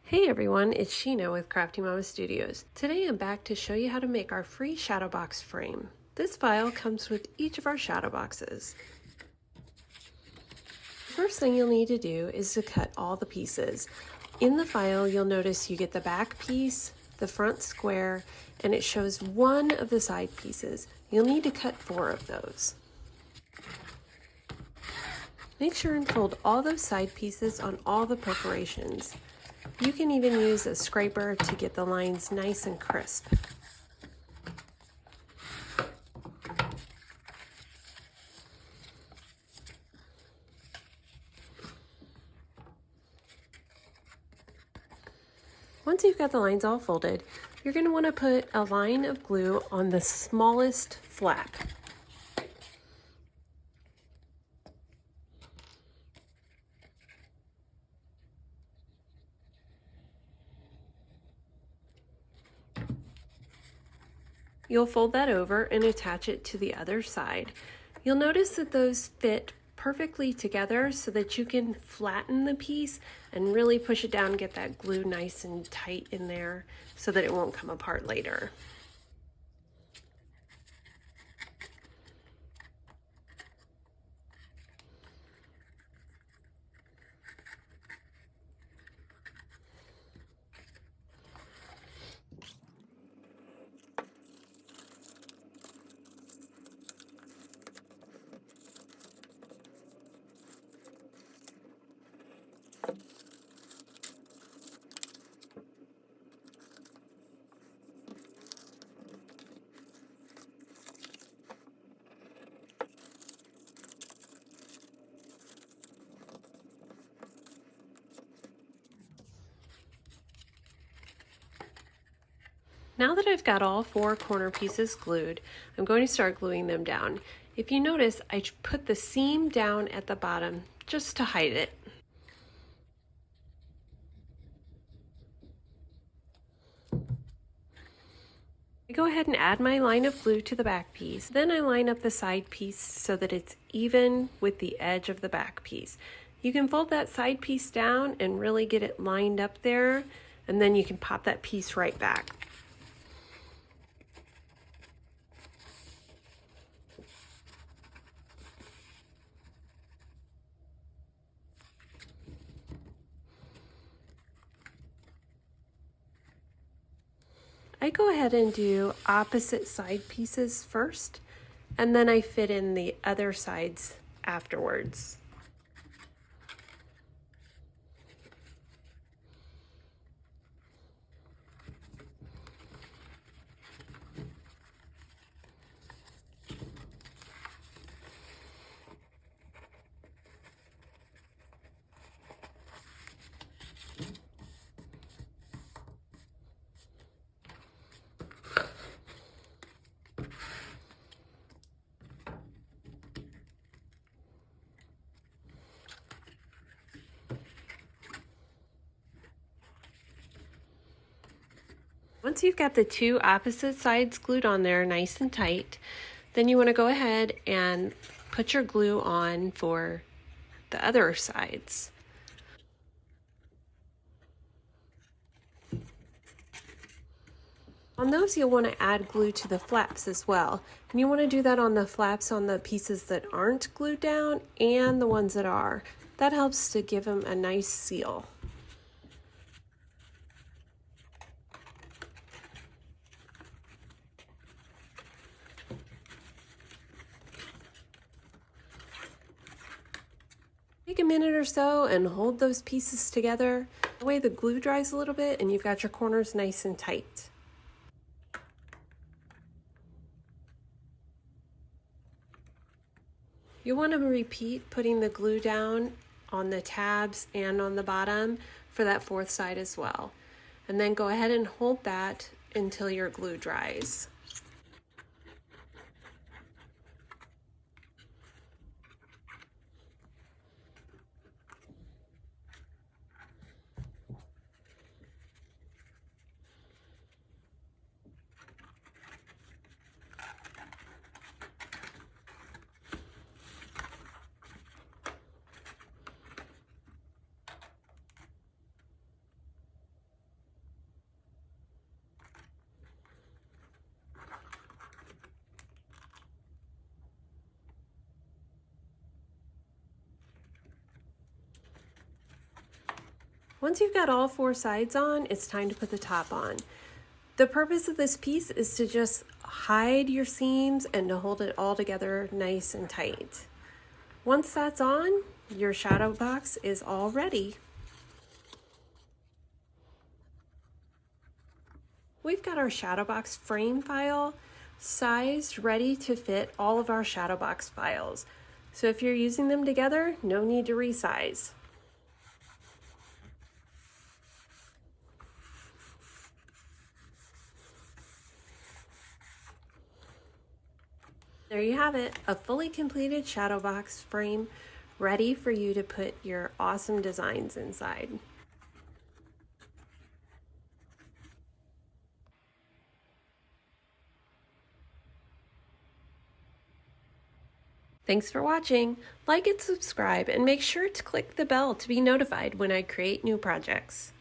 Hey everyone, it's Sheena with Crafty Mama Studios. Today I'm back to show you how to make our free shadow box frame. This file comes with each of our shadow boxes. The first thing you'll need to do is to cut all the pieces. In the file you'll notice you get the back piece, the front square, and it shows one of the side pieces. You'll need to cut 4 of those. Make sure and fold all those side pieces on all the perforations. You can even use a scraper to get the lines nice and crisp. Once you've got the lines all folded, you're going to want to put a line of glue on the smallest flap. You'll fold that over and attach it to the other side. You'll notice that those fit perfectly together so that you can flatten the piece and really push it down and get that glue nice and tight in there so that it won't come apart later. Now that I've got all 4 corner pieces glued, I'm going to start gluing them down. If you notice, I put the seam down at the bottom just to hide it. I go ahead and add my line of glue to the back piece. Then I line up the side piece so that it's even with the edge of the back piece. You can fold that side piece down and really get it lined up there, and then you can pop that piece right back. I go ahead and do opposite side pieces first, and then I fit in the other sides afterwards. Once you've got the 2 opposite sides glued on there nice and tight, then you want to go ahead and put your glue on for the other sides. On those you'll want to add glue to the flaps as well. And you want to do that on the flaps on the pieces that aren't glued down and the ones that are. That helps to give them a nice seal. Take a minute or so and hold those pieces together. That way the glue dries a little bit and you've got your corners nice and tight. You want to repeat putting the glue down on the tabs and on the bottom for that 4th side as well. And then go ahead and hold that until your glue dries. Once you've got all 4 sides on, it's time to put the top on. The purpose of this piece is to just hide your seams and to hold it all together nice and tight. Once that's on, your shadow box is all ready. We've got our shadow box frame file sized, ready to fit all of our shadow box files. So if you're using them together, no need to resize. There you have it, a fully completed shadow box frame ready for you to put your awesome designs inside. Thanks for watching. Like and subscribe, and make sure to click the bell to be notified when I create new projects.